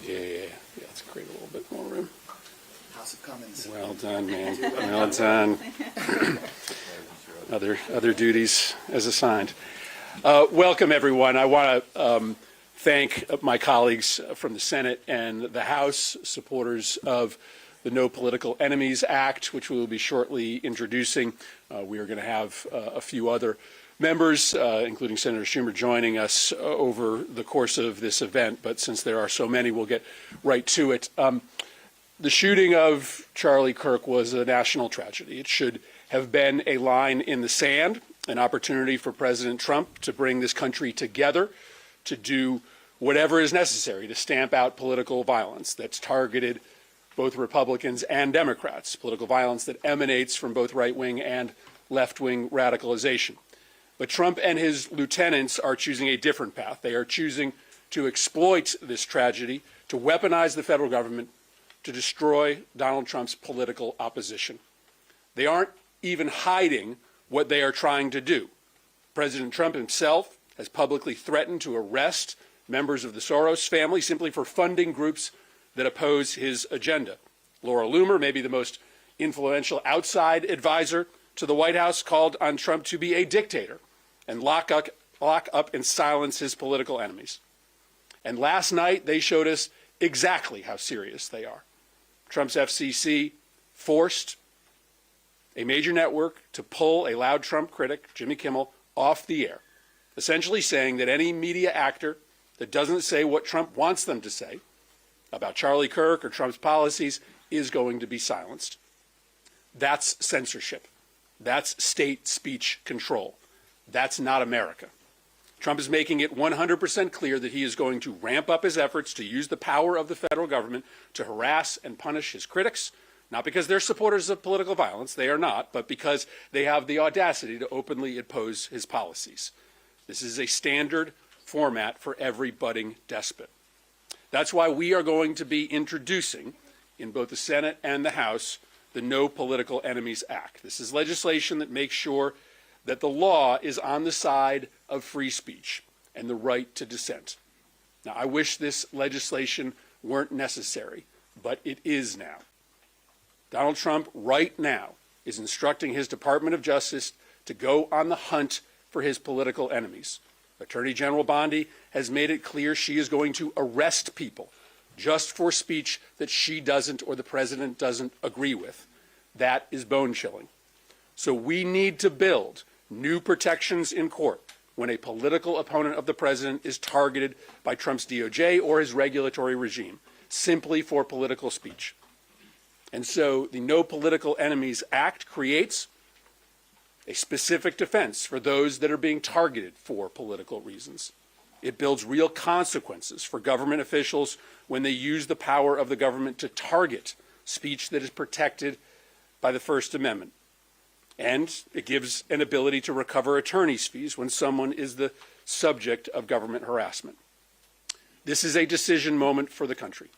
Yeah, let's create a little bit more room. House of Commons. Well done, man. Well done. Other duties as assigned. Welcome, everyone. I want to thank my colleagues from the Senate and the House, supporters of the No Political Enemies Act, which we will be shortly introducing. We are going to have a few other members, including Senator Schumer, joining us over the course of this event. But since there are so many, we'll get right to it. The shooting of Charlie Kirk was a national tragedy. It should have been a line in the sand, an opportunity for President Trump to bring this country together, to do whatever is necessary to stamp out political violence that's targeted both Republicans and Democrats, political violence that emanates from both right-wing and left-wing radicalization. But Trump and his lieutenants are choosing a different path. They are choosing to exploit this tragedy, to weaponize the federal government, to destroy Donald Trump's political opposition. They aren't even hiding what they are trying to do. President Trump himself has publicly threatened to arrest members of the Soros family simply for funding groups that oppose his agenda. Laura Loomer, maybe the most influential outside advisor to the White House, called on Trump to be a dictator and lock up and silence his political enemies. And last night, they showed us exactly how serious they are. Trump's FCC forced a major network to pull a loud Trump critic, Jimmy Kimmel, off the air, essentially saying that any media actor that doesn't say what Trump wants them to say about Charlie Kirk or Trump's policies is going to be silenced. That's censorship. That's state speech control. That's not America. Trump is making it 100% clear that he is going to ramp up his efforts to use the power of the federal government to harass and punish his critics, not because they're supporters of political violence, they are not, but because they have the audacity to openly oppose his policies. This is a standard format for every budding despot. That's why we are going to be introducing, in both the Senate and the House, the No Political Enemies Act. This is legislation that makes sure that the law is on the side of free speech and the right to dissent. Now, I wish this legislation weren't necessary, but it is now. Donald Trump right now is instructing his Department of Justice to go on the hunt for his political enemies. Attorney General Bondi has made it clear she is going to arrest people just for speech that she doesn't or the president doesn't agree with. That is bone-chilling. So we need to build new protections in court when a political opponent of the president is targeted by Trump's DOJ or his regulatory regime, simply for political speech. And so the No Political Enemies Act creates a specific defense for those that are being targeted for political reasons. It builds real consequences for government officials when they use the power of the government to target speech that is protected by the First Amendment. And it gives an ability to recover attorney's fees when someone is the subject of government harassment. This is a decision moment for the country.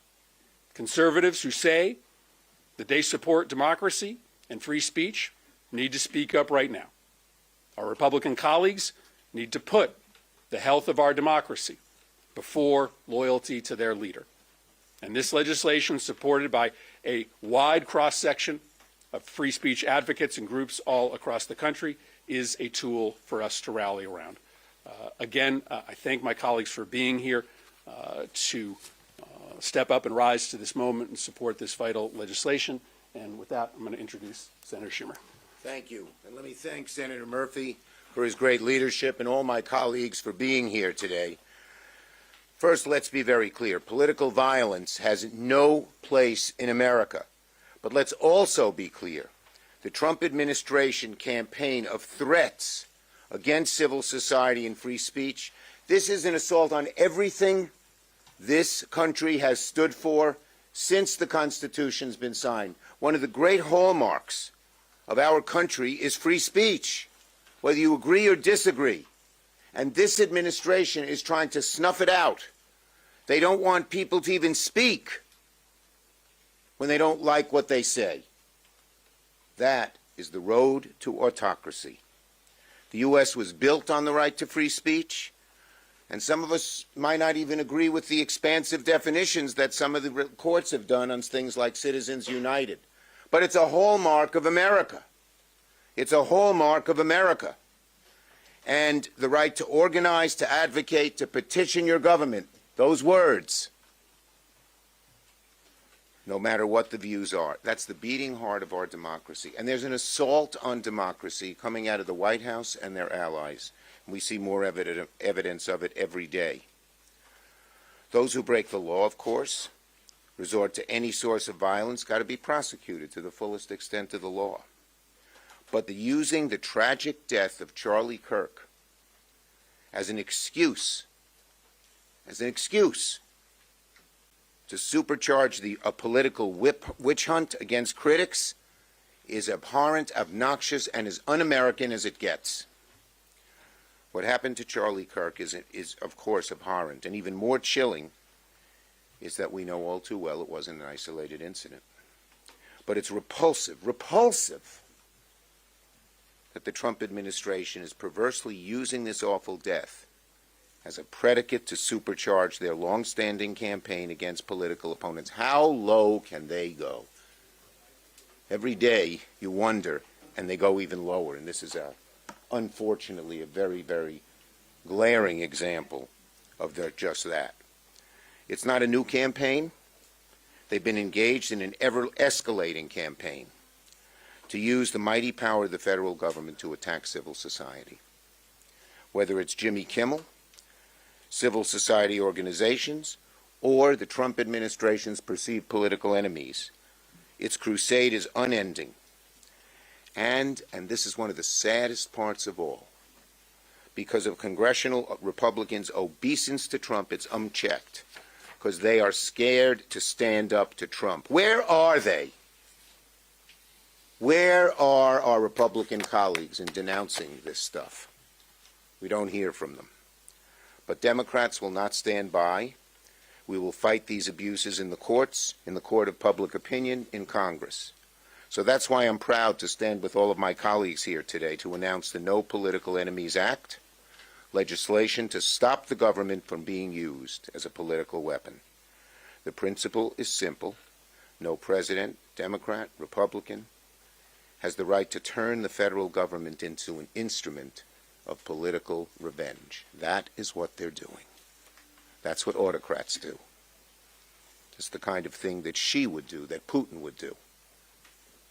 Conservatives who say that they support democracy and free speech need to speak up right now. Our Republican colleagues need to put the health of our democracy before loyalty to their leader. And this legislation, supported by a wide cross-section of free speech advocates and groups all across the country, is a tool for us to rally around. Again, I thank my colleagues for being here to step up and rise to this moment and support this vital legislation. And with that, I'm going to introduce Senator Schumer. Thank you. And let me thank Senator Murphy for his great leadership and all my colleagues for being here today. First, let's be very clear. Political violence has no place in America. But let's also be clear. The Trump administration campaign of threats against civil society and free speech, this is an assault on everything this country has stood for since the Constitution's been signed. One of the great hallmarks of our country is free speech, whether you agree or disagree. And this administration is trying to snuff it out. They don't want people to even speak. when they don't like what they say. That is the road to autocracy. The U.S. was built on the right to free speech, and some of us might not even agree with the expansive definitions that some of the courts have done on things like Citizens United. But it's a hallmark of America. It's a hallmark of America. And the right to organize, to advocate, to petition your government, those words, no matter what the views are. That's the beating heart of our democracy. And there's an assault on democracy coming out of the White House and their allies. We see more evidence of it every day. Those who break the law, of course, resort to any source of violence, got to be prosecuted to the fullest extent of the law. But using the tragic death of Charlie Kirk as an excuse to supercharge a political witch hunt against critics is abhorrent, obnoxious, and as un-American as it gets. What happened to Charlie Kirk is, of course, abhorrent, and even more chilling is that we know all too well it wasn't an isolated incident. But it's repulsive that the Trump administration is perversely using this awful death as a predicate to supercharge their long-standing campaign against political opponents. How low can they go? Every day you wonder, and they go even lower, and this is unfortunately a very, very glaring example of just that. It's not a new campaign. They've been engaged in an ever-escalating campaign to use the mighty power of the federal government to attack civil society. Whether it's Jimmy Kimmel, civil society organizations, or the Trump administration's perceived political enemies, its crusade is unending. And this is one of the saddest parts of all, because of congressional Republicans' obeisance to Trump, it's unchecked, because they are scared to stand up to Trump. Where are they? Where are our Republican colleagues in denouncing this stuff? We don't hear from them. But Democrats will not stand by. We will fight these abuses in the courts, in the court of public opinion, in Congress. So that's why I'm proud to stand with all of my colleagues here today to announce the No Political Enemies Act, legislation to stop the government from being used as a political weapon. The principle is simple. No president, Democrat, Republican, has the right to turn the federal government into an instrument of political revenge. That is what they're doing. That's what autocrats do. It's the kind of thing that Xi would do, that Putin would do.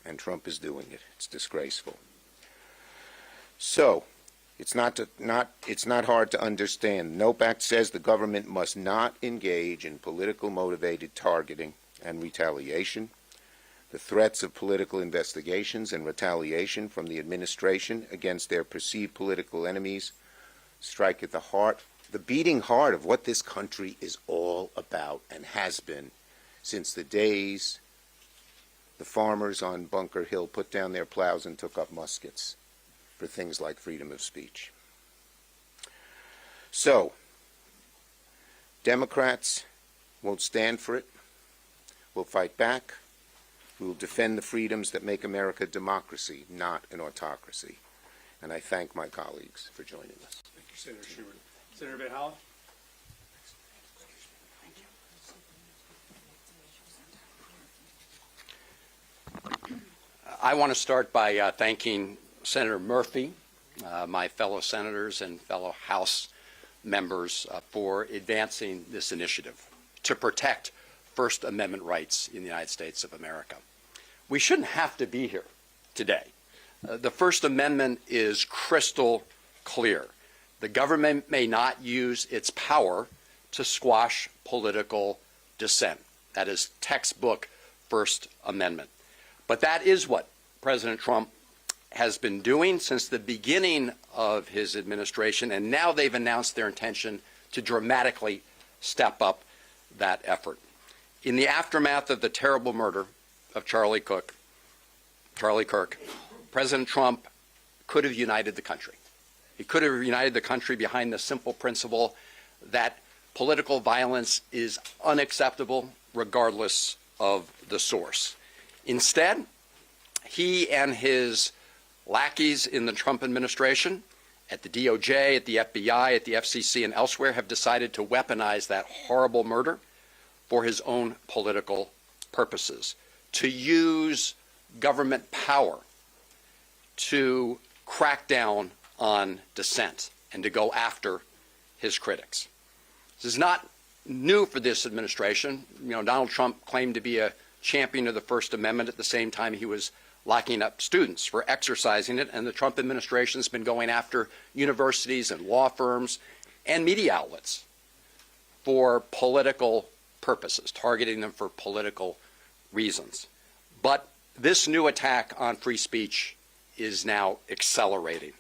And Trump is doing it. It's disgraceful. So, it's not hard to understand. NOPE Act says the government must not engage in political motivated targeting and retaliation. The threats of political investigations and retaliation from the administration against their perceived political enemies strike at the heart, the beating heart of what this country is all about and has been since the days the farmers on Bunker Hill put down their plows and took up muskets for things like freedom of speech. So, Democrats won't stand for it. We'll fight back. We will defend the freedoms that make America a democracy, not an autocracy. And I thank my colleagues for joining us. Thank you, Senator Schumer. Senator Van Hollen? I want to start by thanking Senator Murphy, my fellow senators and fellow House members for advancing this initiative to protect First Amendment rights in the United States of America. We shouldn't have to be here today. The First Amendment is crystal clear. The government may not use its power to squash political dissent. That is textbook First Amendment. But that is what President Trump has been doing since the beginning of his administration, and now they've announced their intention to dramatically step up that effort. In the aftermath of the terrible murder of Charlie Kirk, President Trump could have united the country. He could have united the country behind the simple principle that political violence is unacceptable regardless of the source. Instead, he and his lackeys in the Trump administration, at the DOJ, at the FBI, at the FCC, and elsewhere, have decided to weaponize that horrible murder for his own political purposes, to use government power to crack down on dissent and to go after his critics. This is not new for this administration. You know, Donald Trump claimed to be a champion of the First Amendment at the same time he was locking up students for exercising it, and the Trump administration has been going after universities and law firms and media outlets for political purposes, targeting them for political reasons. But this new attack on free speech is now accelerating.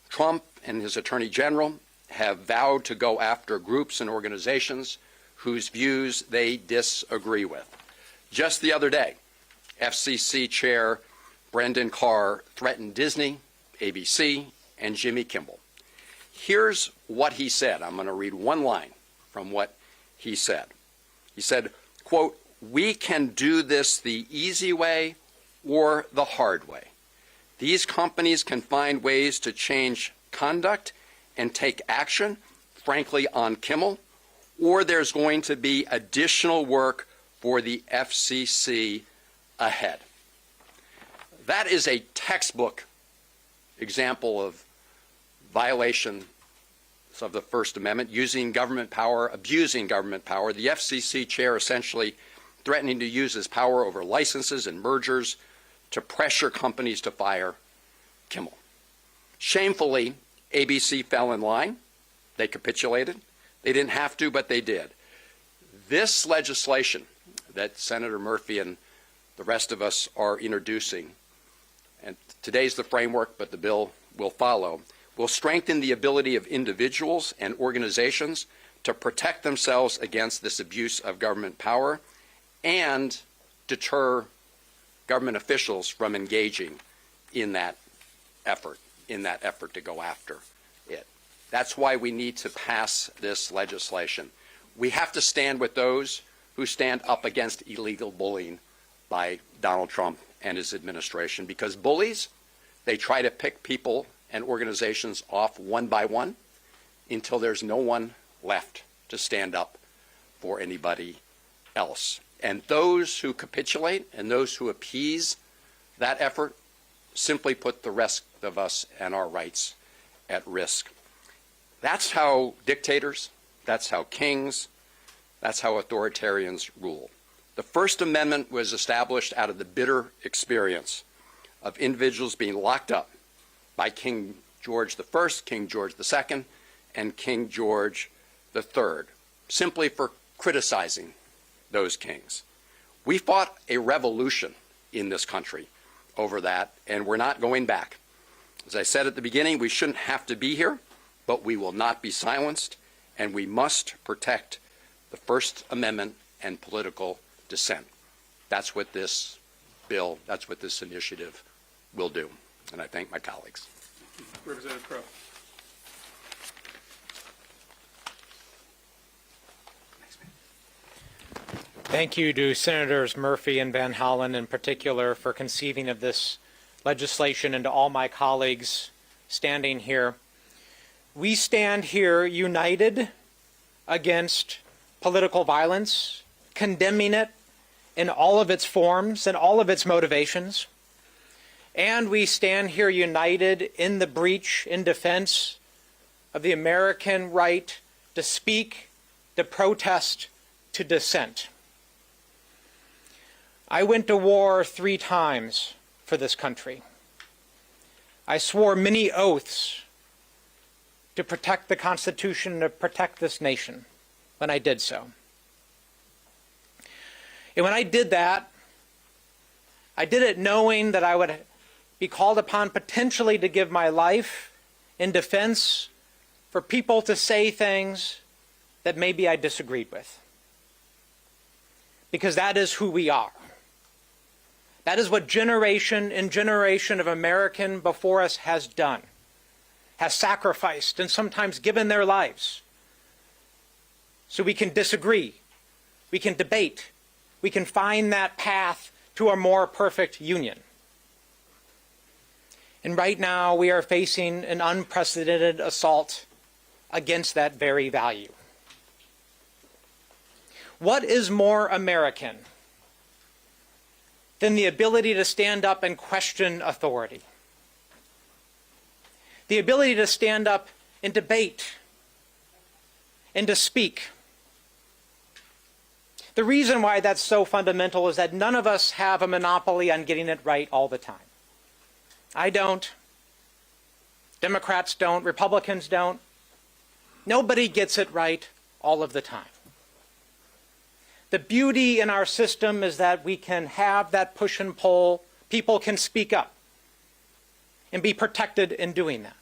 Trump and his Attorney General have vowed to go after groups and organizations whose views they disagree with. Just the other day, FCC Chair Brendan Carr threatened Disney, ABC, and Jimmy Kimmel. Here's what he said. I'm going to read one line from what he said. He said, quote, "We can do this the easy way or the hard way. These companies can find ways to change conduct and take action, frankly, on Kimmel, or there's going to be additional work for the FCC ahead." That is a textbook example of violation of the First Amendment, using government power, abusing government power. The FCC chair essentially threatening to use his power over licenses and mergers to pressure companies to fire Kimmel. Shamefully, ABC fell in line. They capitulated. They didn't have to, but they did. This legislation that Senator Murphy and the rest of us are introducing, and today's the framework, but the bill will follow, will strengthen the ability of individuals and organizations to protect themselves against this abuse of government power and deter government officials from engaging in that effort to go after it. That's why we need to pass this legislation. We have to stand with those who stand up against illegal bullying by Donald Trump and his administration, because bullies, they try to pick people and organizations off one by one until there's no one left to stand up for anybody else. And those who capitulate and those who appease that effort simply put the rest of us and our rights at risk. That's how dictators, that's how kings, that's how authoritarians rule. The First Amendment was established out of the bitter experience of individuals being locked up by King George I, King George II, and King George III, simply for criticizing those kings. We fought a revolution in this country over that, and we're not going back. As I said at the beginning, we shouldn't have to be here, but we will not be silenced, and we must protect the First Amendment and political dissent. That's what this bill, that's what this initiative will do. And I thank my colleagues. Representative Crow. Thank you to Senators Murphy and Van Hollen in particular for conceiving of this legislation, and to all my colleagues standing here. We stand here united against political violence, condemning it in all of its forms and all of its motivations. And we stand here united in the breach, in defense of the American right to speak, to protest, to dissent. I went to war 3 times for this country. I swore many oaths to protect the Constitution, to protect this nation when I did so. And when I did that, I did it knowing that I would be called upon potentially to give my life in defense for people to say things that maybe I disagreed with. Because that is who we are. That is what generation and generation of American before us has done, has sacrificed and sometimes given their lives. So we can disagree, we can debate, we can find that path to a more perfect union. And right now, we are facing an unprecedented assault against that very value. What is more American than the ability to stand up and question authority? The ability to stand up and debate and to speak. The reason why that's so fundamental is that none of us have a monopoly on getting it right all the time. I don't. Democrats don't. Republicans don't. Nobody gets it right all of the time. The beauty in our system is that we can have that push and pull. People can speak up and be protected in doing that.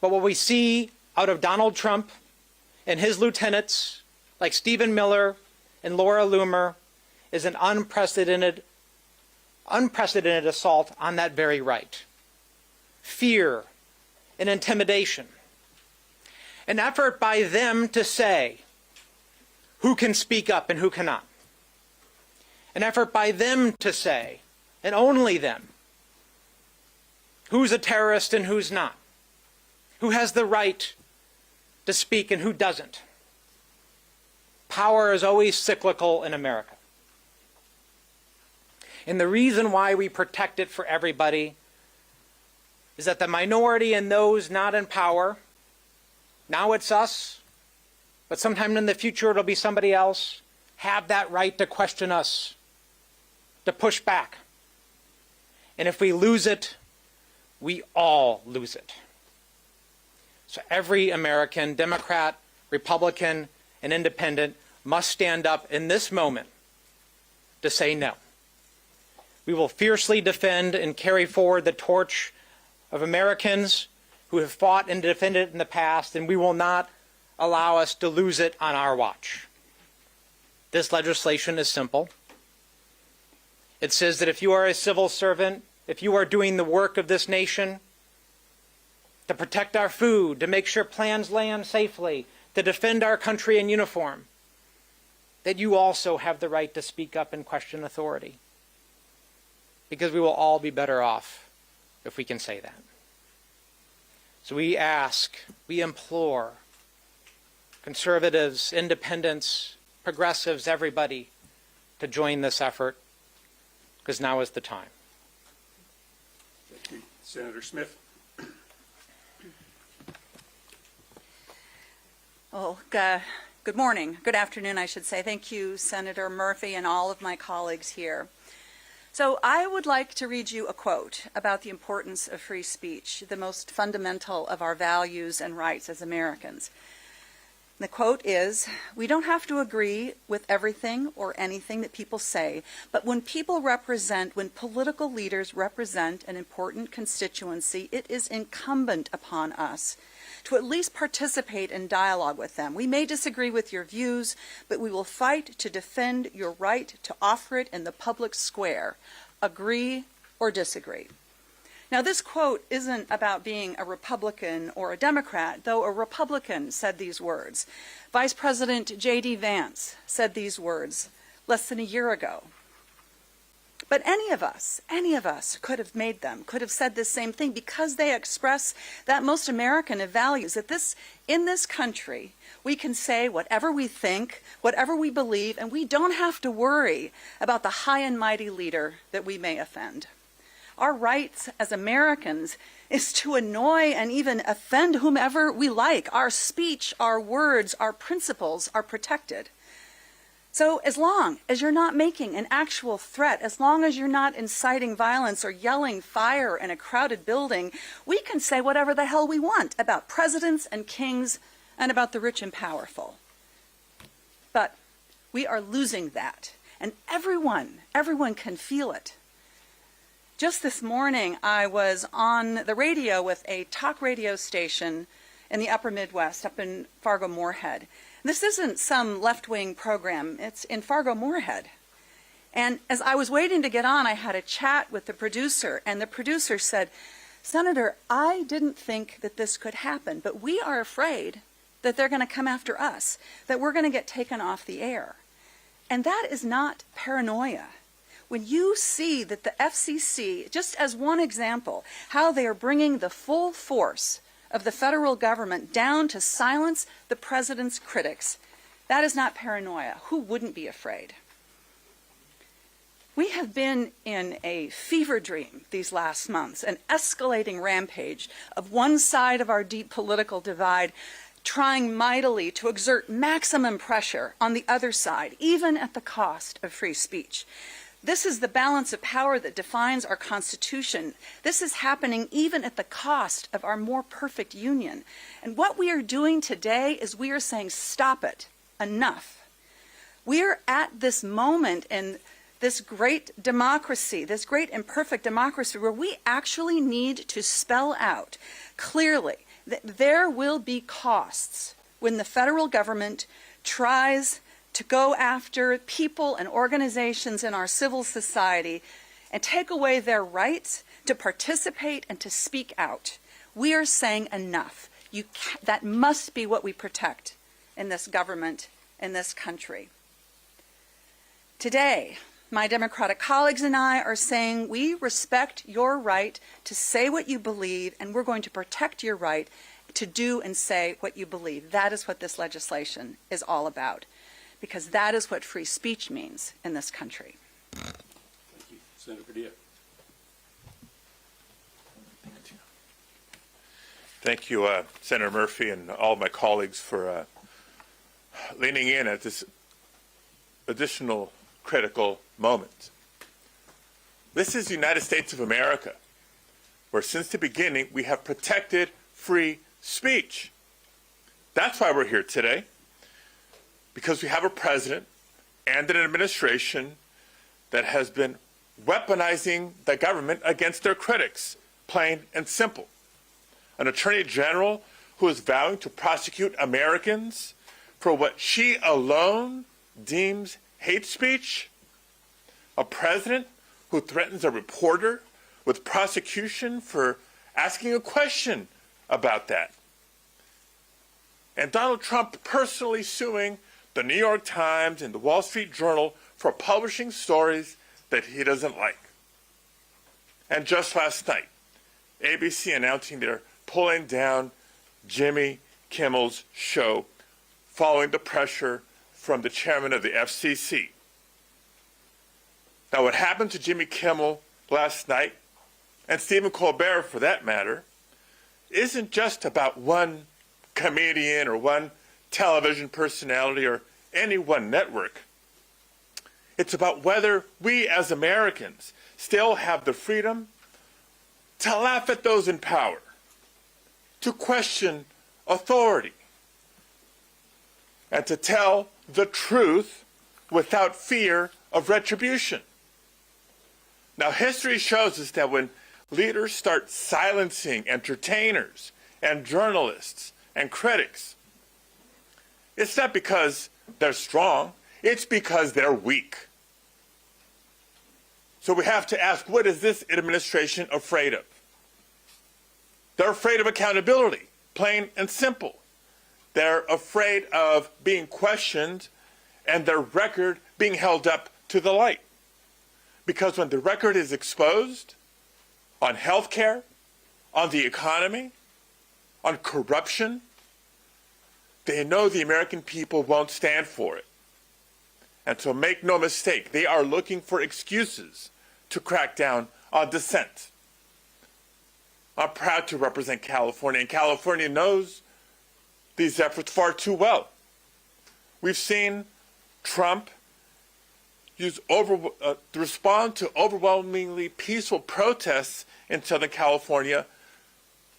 But what we see out of Donald Trump and his lieutenants, like Stephen Miller and Laura Loomer, is an unprecedented assault on that very right. Fear and intimidation. An effort by them to say who can speak up and who cannot. An effort by them to say, and only them, who's a terrorist and who's not. Who has the right to speak and who doesn't. Power is always cyclical in America. And the reason why we protect it for everybody is that the minority and those not in power, now it's us, but sometime in the future it'll be somebody else, have that right to question us, to push back. And if we lose it, we all lose it. So every American, Democrat, Republican, and Independent must stand up in this moment to say no. We will fiercely defend and carry forward the torch of Americans who have fought and defended it in the past, and we will not allow us to lose it on our watch. This legislation is simple. It says that if you are a civil servant, if you are doing the work of this nation, to protect our food, to make sure plans land safely, to defend our country in uniform, that you also have the right to speak up and question authority. Because we will all be better off if we can say that. So we ask, we implore conservatives, independents, progressives, everybody to join this effort, because now is the time. Thank you. Senator Smith. Oh, good morning. Good afternoon, I should say. Thank you, Senator Murphy, and all of my colleagues here. So I would like to read you a quote about the importance of free speech, the most fundamental of our values and rights as Americans. The quote is, "We don't have to agree with everything or anything that people say, but when political leaders represent an important constituency, it is incumbent upon us to at least participate in dialogue with them. We may disagree with your views, but we will fight to defend your right to offer it in the public square. Agree or disagree." Now, this quote isn't about being a Republican or a Democrat, though a Republican said these words. Vice President J.D. Vance said these words less than a year ago. But any of us could have made them, could have said this same thing, because they express that most American of values, that in this country, we can say whatever we think, whatever we believe, and we don't have to worry about the high and mighty leader that we may offend. Our rights as Americans is to annoy and even offend whomever we like. Our speech, our words, our principles are protected. So as long as you're not making an actual threat, as long as you're not inciting violence or yelling fire in a crowded building, we can say whatever the hell we want about presidents and kings and about the rich and powerful. But we are losing that, and everyone can feel it. Just this morning, I was on the radio with a talk radio station in the upper Midwest, up in Fargo-Moorhead. This isn't some left-wing program. It's in Fargo-Moorhead. And as I was waiting to get on, I had a chat with the producer, and the producer said, "Senator, I didn't think that this could happen, but we are afraid that they're going to come after us, that we're going to get taken off the air." And that is not paranoia. When you see that the FCC, just as one example, how they are bringing the full force of the federal government down to silence the president's critics, that is not paranoia. Who wouldn't be afraid? We have been in a fever dream these last months, an escalating rampage of one side of our deep political divide trying mightily to exert maximum pressure on the other side, even at the cost of free speech. This is the balance of power that defines our Constitution. This is happening even at the cost of our more perfect union. And what we are doing today is we are saying, stop it, enough. We are at this moment in this great democracy, this great imperfect democracy, where we actually need to spell out clearly that there will be costs when the federal government tries to go after people and organizations in our civil society and take away their rights to participate and to speak out. We are saying enough. That must be what we protect in this government, in this country. Today, my Democratic colleagues and I are saying we respect your right to say what you believe, and we're going to protect your right to do and say what you believe. That is what this legislation is all about, because that is what free speech means in this country. Thank you. Senator Padilla. Thank you, Senator Murphy, and all of my colleagues for leaning in at this additional critical moment. This is the United States of America, where since the beginning we have protected free speech. That's why we're here today, because we have a president and an administration that has been weaponizing the government against their critics, plain and simple. An attorney general who is vowing to prosecute Americans for what she alone deems hate speech. A president who threatens a reporter with prosecution for asking a question about that. And Donald Trump personally suing the New York Times and the Wall Street Journal for publishing stories that he doesn't like. And just last night, ABC announcing they're pulling down Jimmy Kimmel's show following the pressure from the chairman of the FCC. Now, what happened to Jimmy Kimmel last night, and Stephen Colbert for that matter, isn't just about one comedian or one television personality or any one network. It's about whether we as Americans still have the freedom to laugh at those in power, to question authority, and to tell the truth without fear of retribution. Now, history shows us that when leaders start silencing entertainers and journalists and critics, it's not because they're strong, it's because they're weak. So we have to ask, what is this administration afraid of? They're afraid of accountability, plain and simple. They're afraid of being questioned and their record being held up to the light. Because when the record is exposed on health care, on the economy, on corruption, they know the American people won't stand for it. And so make no mistake, they are looking for excuses to crack down on dissent. I'm proud to represent California, and California knows these efforts far too well. We've seen Trump respond to overwhelmingly peaceful protests in Southern California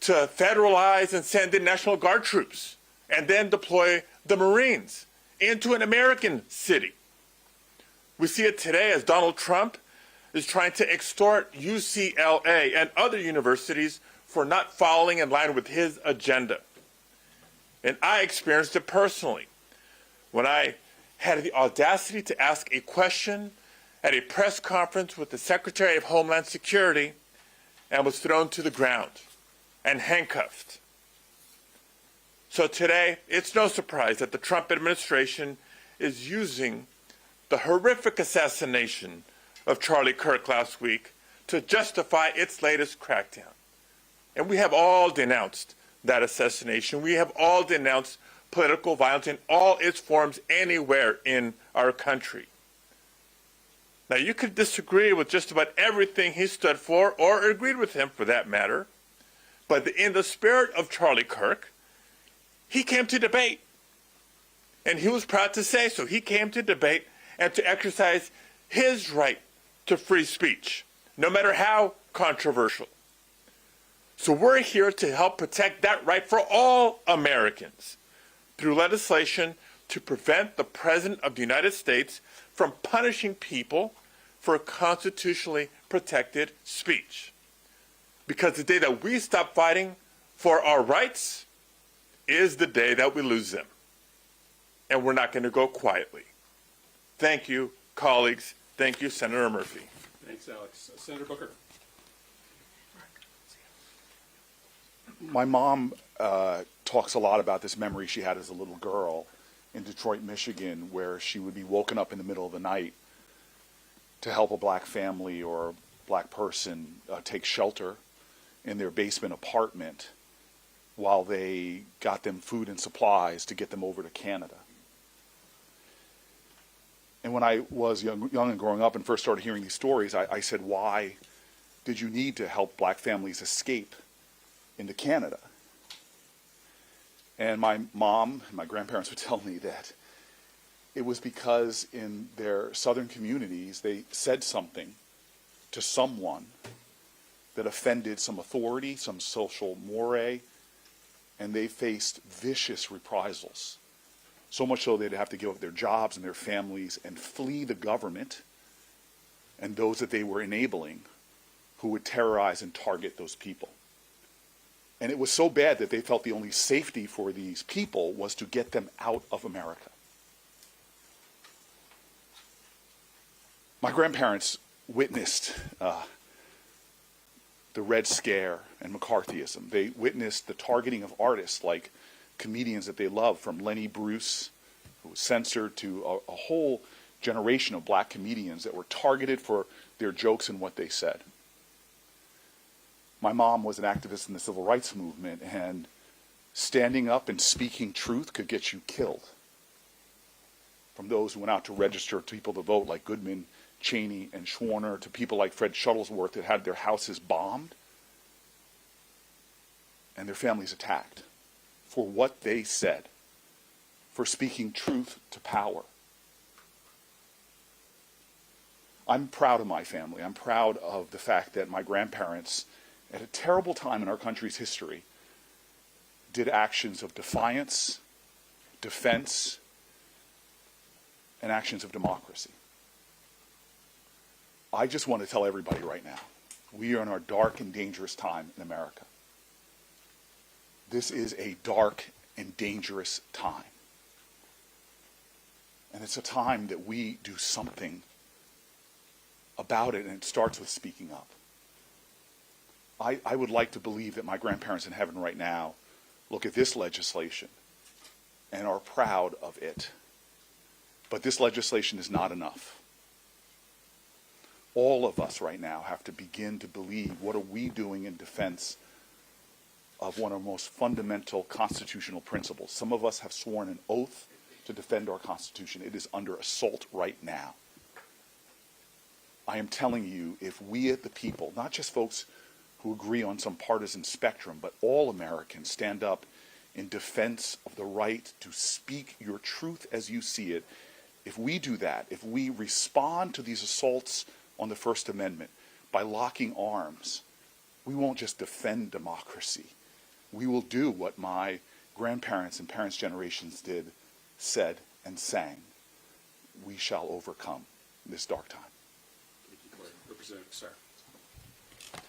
to federalize and send in National Guard troops and then deploy the Marines into an American city. We see it today as Donald Trump is trying to extort UCLA and other universities for not following in line with his agenda. And I experienced it personally when I had the audacity to ask a question at a press conference with the Secretary of Homeland Security and was thrown to the ground and handcuffed. So today, it's no surprise that the Trump administration is using the horrific assassination of Charlie Kirk last week to justify its latest crackdown. And we have all denounced that assassination. We have all denounced political violence in all its forms anywhere in our country. Now, you could disagree with just about everything he stood for, or agreed with him for that matter, but in the spirit of Charlie Kirk, he came to debate. And he was proud to say so. He came to debate and to exercise his right to free speech, no matter how controversial. So we're here to help protect that right for all Americans through legislation to prevent the President of the United States from punishing people for constitutionally protected speech. Because the day that we stop fighting for our rights is the day that we lose them. And we're not going to go quietly. Thank you, colleagues. Thank you, Senator Murphy. Thanks, Alex. Senator Booker. My mom talks a lot about this memory she had as a little girl in Detroit, Michigan, where she would be woken up in the middle of the night to help a black family or a black person take shelter in their basement apartment while they got them food and supplies to get them over to Canada. And when I was young and growing up and first started hearing these stories, I said, why did you need to help black families escape into Canada? And my mom and my grandparents would tell me that it was because in their southern communities they said something to someone that offended some authority, some social mores, and they faced vicious reprisals. So much so they'd have to give up their jobs and their families and flee the government and those that they were enabling, who would terrorize and target those people. And it was so bad that they felt the only safety for these people was to get them out of America. My grandparents witnessed the Red Scare and McCarthyism. They witnessed the targeting of artists like comedians that they loved, from Lenny Bruce, who was censored, to a whole generation of black comedians that were targeted for their jokes and what they said. My mom was an activist in the civil rights movement, and standing up and speaking truth could get you killed. From those who went out to register people to vote, like Goodman, Cheney, and Schwerner, to people like Fred Shuttlesworth that had their houses bombed and their families attacked for what they said, for speaking truth to power. I'm proud of my family. I'm proud of the fact that my grandparents, at a terrible time in our country's history, did actions of defiance, defense, and actions of democracy. I just want to tell everybody right now, we are in our dark and dangerous time in America. This is a dark and dangerous time. And it's a time that we do something about it, and it starts with speaking up. I would like to believe that my grandparents in heaven right now look at this legislation and are proud of it. But this legislation is not enough. All of us right now have to begin to believe, what are we doing in defense of one of the most fundamental constitutional principles? Some of us have sworn an oath to defend our Constitution. It is under assault right now. I am telling you, if we at the people, not just folks who agree on some partisan spectrum, but all Americans, stand up in defense of the right to speak your truth as you see it, if we do that, if we respond to these assaults on the First Amendment by locking arms, we won't just defend democracy. We will do what my grandparents and parents' generations did, said, and sang. We shall overcome this dark time. Thank you, Corey. Representative Sarr.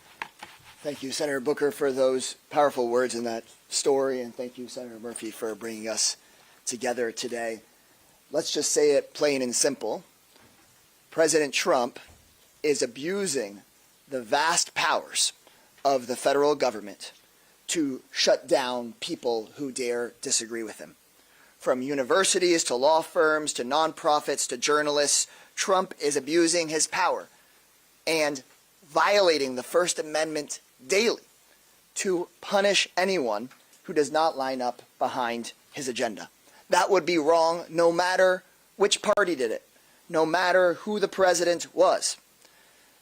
Thank you, Senator Booker, for those powerful words in that story, and thank you, Senator Murphy, for bringing us together today. Let's just say it plain and simple. President Trump is abusing the vast powers of the federal government to shut down people who dare disagree with him. From universities to law firms to nonprofits to journalists, Trump is abusing his power and violating the First Amendment daily to punish anyone who does not line up behind his agenda. That would be wrong no matter which party did it, no matter who the president was.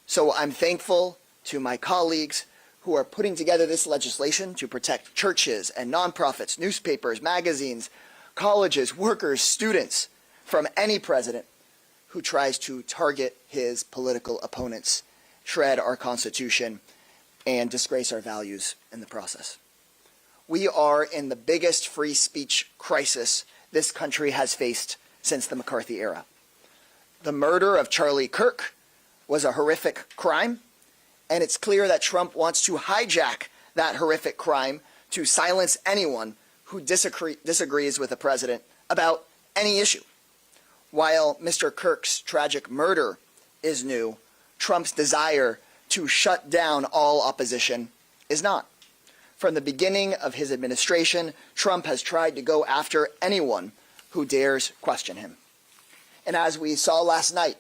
So I'm thankful to my colleagues who are putting together this legislation to protect churches and nonprofits, newspapers, magazines, colleges, workers, students from any president who tries to target his political opponents, shred our Constitution, and disgrace our values in the process. We are in the biggest free speech crisis this country has faced since the McCarthy era. The murder of Charlie Kirk was a horrific crime, and it's clear that Trump wants to hijack that horrific crime to silence anyone who disagrees with the president about any issue. While Mr. Kirk's tragic murder is new, Trump's desire to shut down all opposition is not. From the beginning of his administration, Trump has tried to go after anyone who dares question him. And as we saw last night,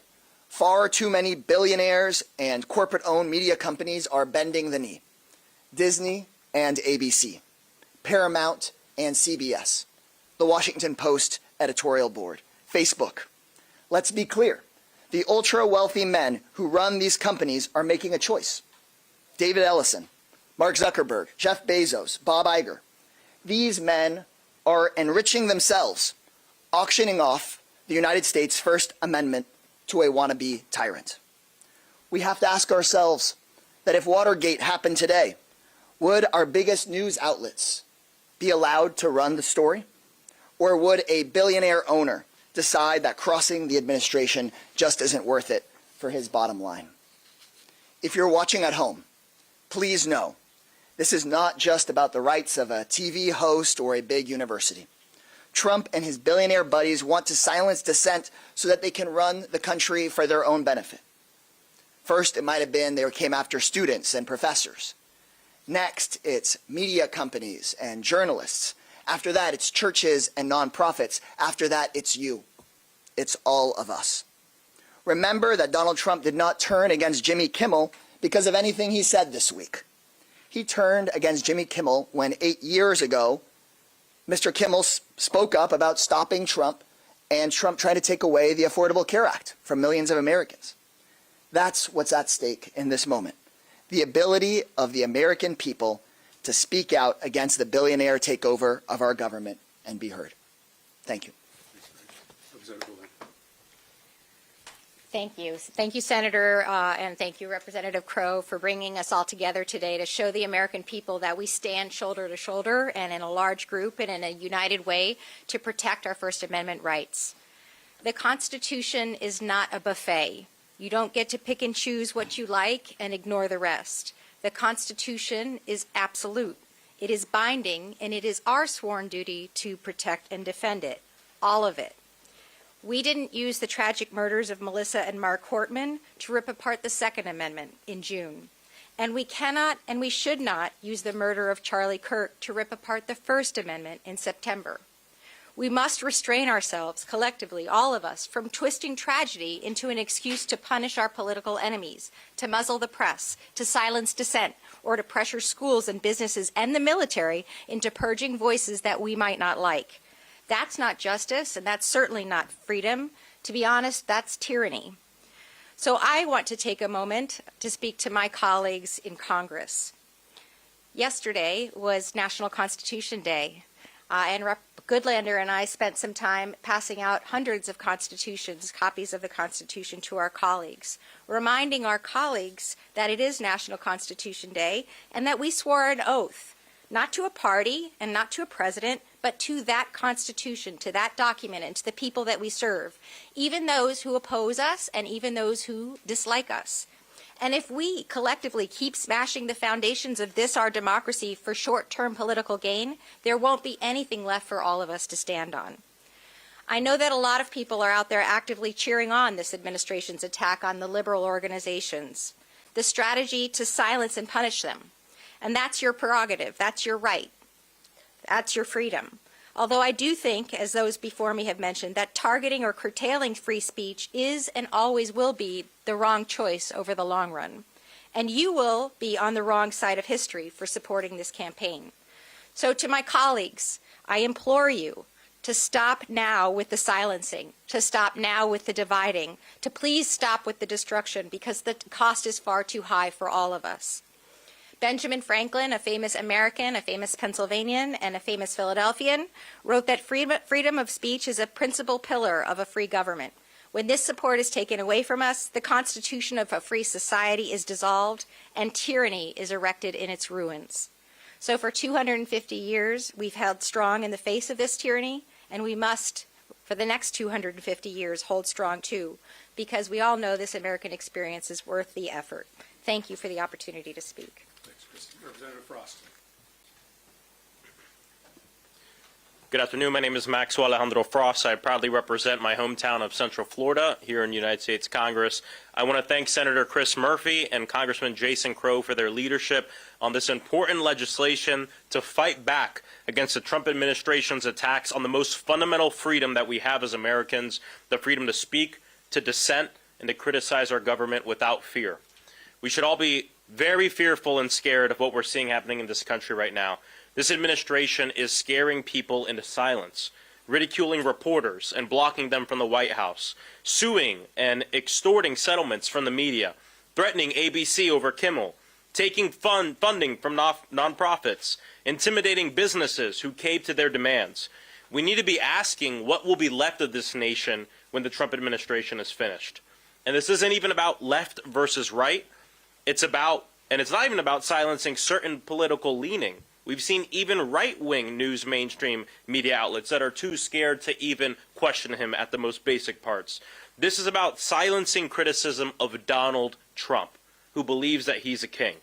far too many billionaires and corporate-owned media companies are bending the knee. Disney and ABC, Paramount and CBS, the Washington Post editorial board, Facebook. Let's be clear. The ultra-wealthy men who run these companies are making a choice. David Ellison, Mark Zuckerberg, Jeff Bezos, Bob Iger. These men are enriching themselves, auctioning off the United States' First Amendment to a wannabe tyrant. We have to ask ourselves that if Watergate happened today, would our biggest news outlets be allowed to run the story? Or would a billionaire owner decide that crossing the administration just isn't worth it for his bottom line? If you're watching at home, please know this is not just about the rights of a TV host or a big university. Trump and his billionaire buddies want to silence dissent so that they can run the country for their own benefit. First, it might have been they came after students and professors. Next, it's media companies and journalists. After that, it's churches and nonprofits. After that, it's you. It's all of us. Remember that Donald Trump did not turn against Jimmy Kimmel because of anything he said this week. He turned against Jimmy Kimmel when 8 years ago, Mr. Kimmel spoke up about stopping Trump and Trump trying to take away the Affordable Care Act from millions of Americans. That's what's at stake in this moment. The ability of the American people to speak out against the billionaire takeover of our government and be heard. Thank you. Thank you. Thank you, Senator, and thank you, Representative Crow, for bringing us all together today to show the American people that we stand shoulder to shoulder and in a large group and in a united way to protect our First Amendment rights. The Constitution is not a buffet. You don't get to pick and choose what you like and ignore the rest. The Constitution is absolute. It is binding, and it is our sworn duty to protect and defend it, all of it. We didn't use the tragic murders of Melissa and Mark Hortman to rip apart the Second Amendment in June. And we cannot and we should not use the murder of Charlie Kirk to rip apart the First Amendment in September. We must restrain ourselves collectively, all of us, from twisting tragedy into an excuse to punish our political enemies, to muzzle the press, to silence dissent, or to pressure schools and businesses and the military into purging voices that we might not like. That's not justice, and that's certainly not freedom. To be honest, that's tyranny. So I want to take a moment to speak to my colleagues in Congress. Yesterday was National Constitution Day, and Rep. Goodlander and I spent some time passing out hundreds of constitutions, copies of the Constitution, to our colleagues, reminding our colleagues that it is National Constitution Day and that we swore an oath, not to a party and not to a president, but to that Constitution, to that document, and to the people that we serve, even those who oppose us and even those who dislike us. And if we collectively keep smashing the foundations of this, our democracy, for short-term political gain, there won't be anything left for all of us to stand on. I know that a lot of people are out there actively cheering on this administration's attack on the liberal organizations, the strategy to silence and punish them. And that's your prerogative. That's your right. That's your freedom. Although I do think, as those before me have mentioned, that targeting or curtailing free speech is and always will be the wrong choice over the long run. And you will be on the wrong side of history for supporting this campaign. So to my colleagues, I implore you to stop now with the silencing, to stop now with the dividing, to please stop with the destruction, because the cost is far too high for all of us. Benjamin Franklin, a famous American, a famous Pennsylvanian, and a famous Philadelphian, wrote that freedom of speech is a principal pillar of a free government. When this support is taken away from us, the constitution of a free society is dissolved, and tyranny is erected in its ruins. So for 250 years, we've held strong in the face of this tyranny, and we must, for the next 250 years, hold strong too, because we all know this American experience is worth the effort. Thank you for the opportunity to speak. Thanks, Chris. Representative Frost. Good afternoon. My name is Maxwell Alejandro Frost. I proudly represent my hometown of Central Florida here in the United States Congress. I want to thank Senator Chris Murphy and Congressman Jason Crow for their leadership on this important legislation to fight back against the Trump administration's attacks on the most fundamental freedom that we have as Americans, the freedom to speak, to dissent, and to criticize our government without fear. We should all be very fearful and scared of what we're seeing happening in this country right now. This administration is scaring people into silence, ridiculing reporters and blocking them from the White House, suing and extorting settlements from the media, threatening ABC over Kimmel, taking funding from nonprofits, intimidating businesses who cave to their demands. We need to be asking what will be left of this nation when the Trump administration is finished. And this isn't even about left versus right. It's about, and it's not even about silencing certain political leaning. We've seen even right-wing news mainstream media outlets that are too scared to even question him at the most basic parts. This is about silencing criticism of Donald Trump, who believes that he's a king.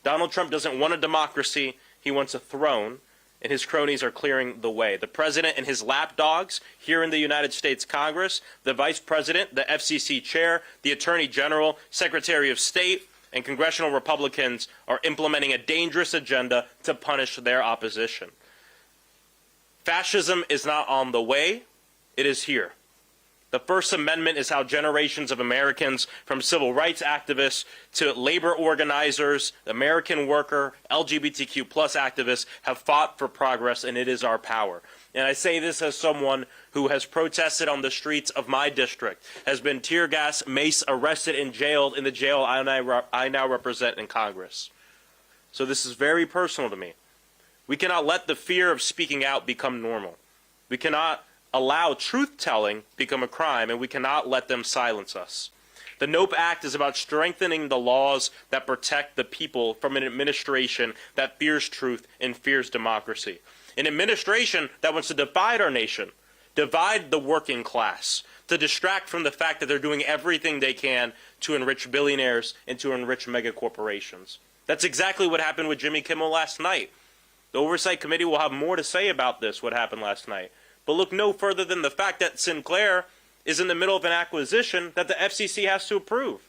Donald Trump doesn't want a democracy, he wants a throne, and his cronies are clearing the way. The president and his lapdogs here in the United States Congress, the vice president, the FCC chair, the attorney general, secretary of state, and congressional Republicans are implementing a dangerous agenda to punish their opposition. Fascism is not on the way, it is here. The First Amendment is how generations of Americans, from civil rights activists to labor organizers, American worker, LGBTQ plus activists, have fought for progress, and it is our power. And I say this as someone who has protested on the streets of my district, has been tear gas, mace, arrested, and jailed in the jail I now represent in Congress. So this is very personal to me. We cannot let the fear of speaking out become normal. We cannot allow truth-telling become a crime, and we cannot let them silence us. The NOPE Act is about strengthening the laws that protect the people from an administration that fears truth and fears democracy. An administration that wants to divide our nation, divide the working class, to distract from the fact that they're doing everything they can to enrich billionaires and to enrich mega corporations. That's exactly what happened with Jimmy Kimmel last night. The Oversight Committee will have more to say about this, what happened last night. But look no further than the fact that Sinclair is in the middle of an acquisition that the FCC has to approve.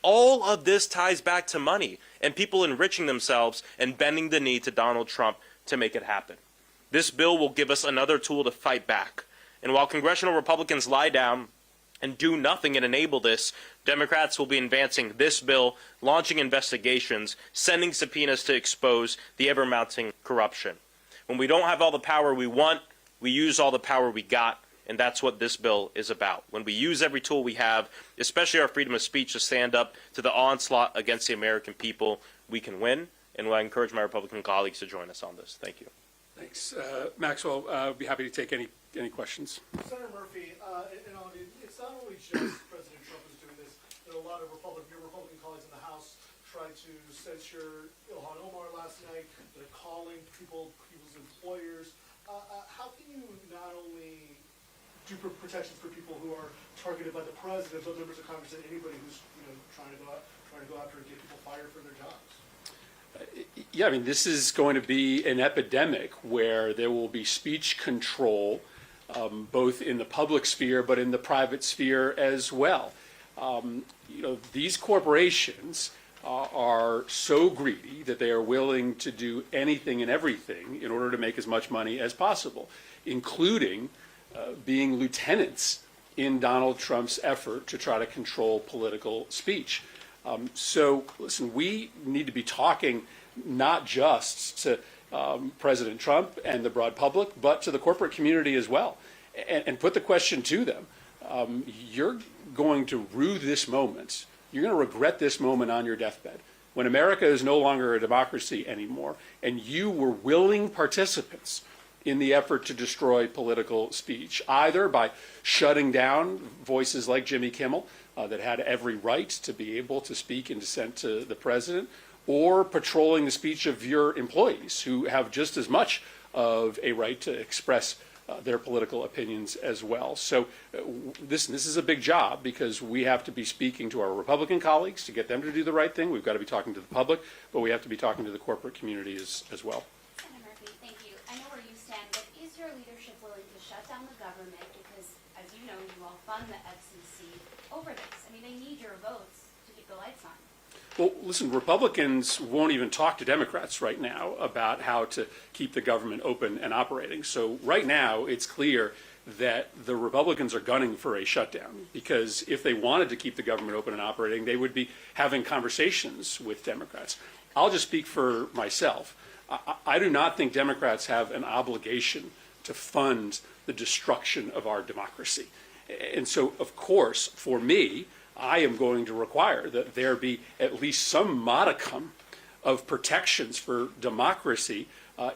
All of this ties back to money and people enriching themselves and bending the knee to Donald Trump to make it happen. This bill will give us another tool to fight back. And while congressional Republicans lie down and do nothing and enable this, Democrats will be advancing this bill, launching investigations, sending subpoenas to expose the ever-mounting corruption. When we don't have all the power we want, we use all the power we got, and that's what this bill is about. When we use every tool we have, especially our freedom of speech, to stand up to the onslaught against the American people, we can win, and I encourage my Republican colleagues to join us on this. Thank you. Thanks. Maxwell, I'd be happy to take any questions. Senator Murphy, it's not only just President Trump who's doing this. A lot of your Republican colleagues in the House tried to censure Ilhan Omar last night. They're calling people's employers. How can you not only do protections for people who are targeted by the president, but members of Congress and anybody who's trying to go after and get people fired for their jobs? Yeah, I mean, this is going to be an epidemic where there will be speech control, both in the public sphere but in the private sphere as well. These corporations are so greedy that they are willing to do anything and everything in order to make as much money as possible, including being lieutenants in Donald Trump's effort to try to control political speech. So, listen, we need to be talking not just to President Trump and the broad public, but to the corporate community as well, and put the question to them. You're going to rue this moment. You're going to regret this moment on your deathbed, when America is no longer a democracy anymore, and you were willing participants in the effort to destroy political speech, either by shutting down voices like Jimmy Kimmel that had every right to be able to speak in dissent to the president, or patrolling the speech of your employees who have just as much of a right to express their political opinions as well. So this is a big job, because we have to be speaking to our Republican colleagues to get them to do the right thing. We've got to be talking to the public, but we have to be talking to the corporate community as well. Senator Murphy, thank you. I know where you stand, but is your leadership willing to shut down the government? Because, as you know, you all fund the FCC over this. I mean, they need your votes to keep the lights on. Well, listen, Republicans won't even talk to Democrats right now about how to keep the government open and operating. So right now, it's clear that the Republicans are gunning for a shutdown, because if they wanted to keep the government open and operating, they would be having conversations with Democrats. I'll just speak for myself. I do not think Democrats have an obligation to fund the destruction of our democracy. And so, of course, for me, I am going to require that there be at least some modicum of protections for democracy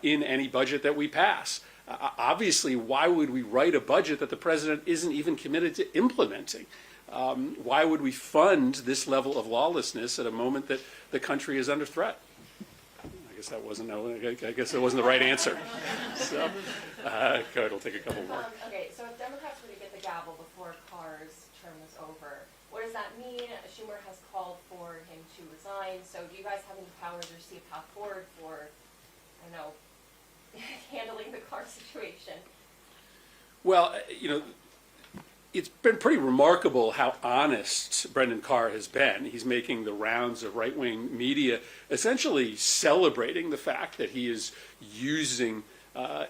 in any budget that we pass. Obviously, why would we write a budget that the president isn't even committed to implementing? Why would we fund this level of lawlessness at a moment that the country is under threat? I guess that wasn't the right answer. So, go ahead, we'll take a couple more. Okay, so if Democrats were to get the gavel before Carr's term is over, what does that mean? Schumer has called for him to resign. So do you guys have any powers or see a path forward for, I don't know, handling the Carr situation? Well, it's been pretty remarkable how honest Brendan Carr has been. He's making the rounds of right-wing media, essentially celebrating the fact that he is using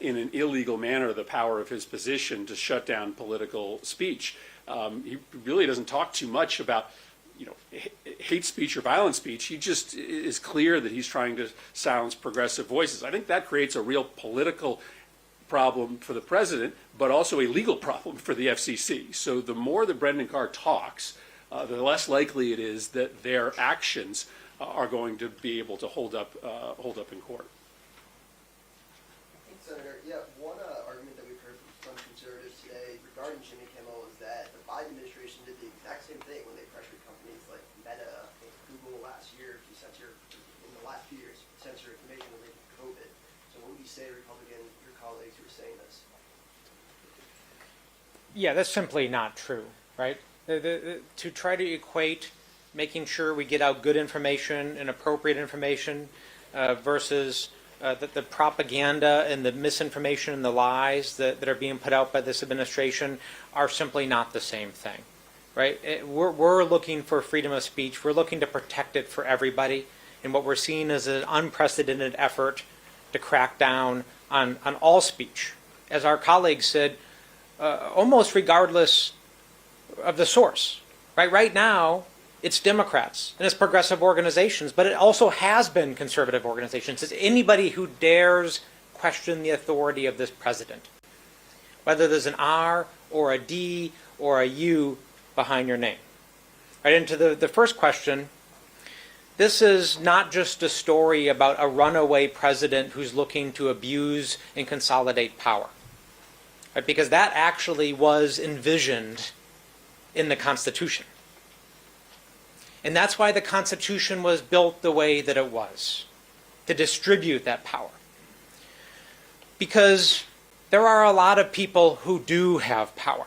in an illegal manner the power of his position to shut down political speech. He really doesn't talk too much about, hate speech or violent speech. He just is clear that he's trying to silence progressive voices. I think that creates a real political problem for the president, but also a legal problem for the FCC. So the more that Brendan Carr talks, the less likely it is that their actions are going to be able to hold up in court. Senator, one argument that we've heard from some conservatives today regarding Jimmy Kimmel is that the Biden administration did the exact same thing when they pressured companies like Meta and Google last year to censor, in the last few years, censor information related to COVID. So what would you say to your colleagues who are saying this? Yeah, that's simply not true, right? To try to equate making sure we get out good information and appropriate information versus the propaganda and the misinformation and the lies that are being put out by this administration are simply not the same thing, right? We're looking for freedom of speech. We're looking to protect it for everybody. And what we're seeing is an unprecedented effort to crack down on all speech. As our colleagues said, almost regardless of the source, right? Right now, it's Democrats and it's progressive organizations, but it also has been conservative organizations. It's anybody who dares question the authority of this president, whether there's an R or a D or a U behind your name. Right into the first question, this is not just a story about a runaway president who's looking to abuse and consolidate power, right? Because that actually was envisioned in the Constitution. And that's why the Constitution was built the way that it was, to distribute that power. Because there are a lot of people who do have power.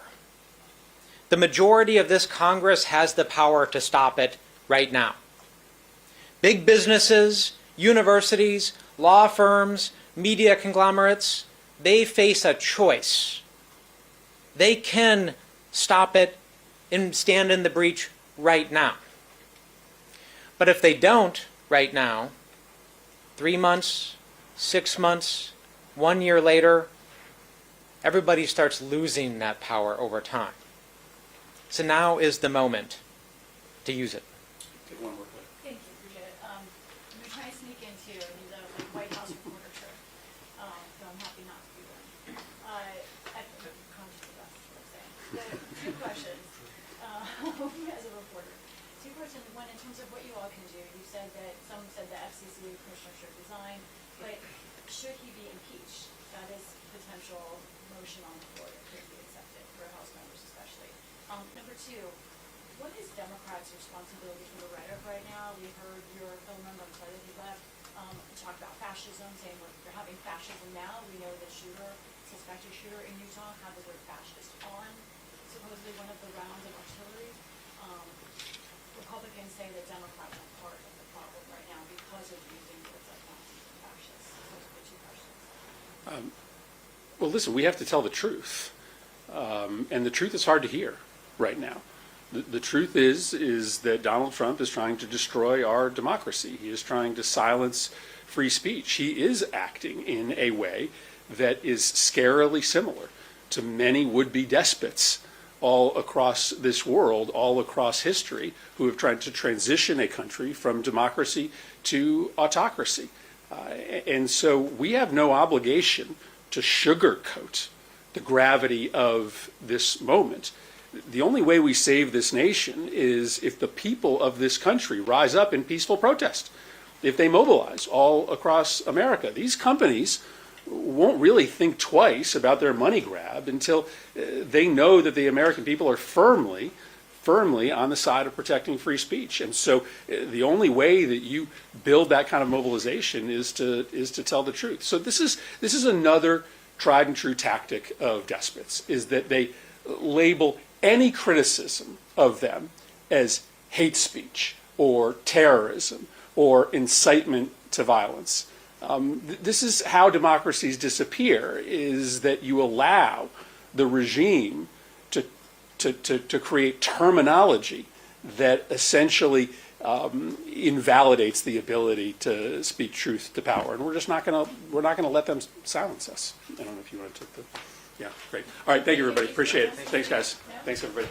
The majority of this Congress has the power to stop it right now. Big businesses, universities, law firms, media conglomerates, they face a choice. They can stop it and stand in the breach right now. But if they don't right now, 3 months, 6 months, 1 year later, everybody starts losing that power over time. So now is the moment to use it. Take one more clip. Thank you, appreciate it. I'm trying to sneak into the White House reporter trick, so I'm happy not to do that. I'm conscious of that, is what I'm saying. Two questions, as a reporter. Two questions, one, in terms of what you all can do, you said that, some said the FCC commissioner should resign, but should he be impeached? That is potential motion on the floor that could be accepted for House members especially. Number two, what is Democrats' responsibility for the rhetoric right now? We heard your fellow member, I'm sorry that he left, talk about fascism, saying we're having fascism now. We know the suspected shooter in Utah had the word fascist on supposedly one of the rounds of artillery. Republicans say that Democrats are part of the problem right now because of using words like Nazis and fascists. Those are the two questions. Well, listen, we have to tell the truth. And the truth is hard to hear right now. The truth is that Donald Trump is trying to destroy our democracy. He is trying to silence free speech. He is acting in a way that is scarily similar to many would-be despots all across this world, all across history, who have tried to transition a country from democracy to autocracy. And so we have no obligation to sugarcoat the gravity of this moment. The only way we save this nation is if the people of this country rise up in peaceful protest, if they mobilize all across America. These companies won't really think twice about their money grab until they know that the American people are firmly on the side of protecting free speech. And so the only way that you build that kind of mobilization is to tell the truth. So this is another tried and true tactic of despots, is that they label any criticism of them as hate speech or terrorism or incitement to violence. This is how democracies disappear, is that you allow the regime to create terminology that essentially invalidates the ability to speak truth to power, and we're not going to let them silence us. I don't know if you want to take the. Yeah, great. All right, thank you, everybody. Appreciate it. Thanks, guys. Thanks, everybody.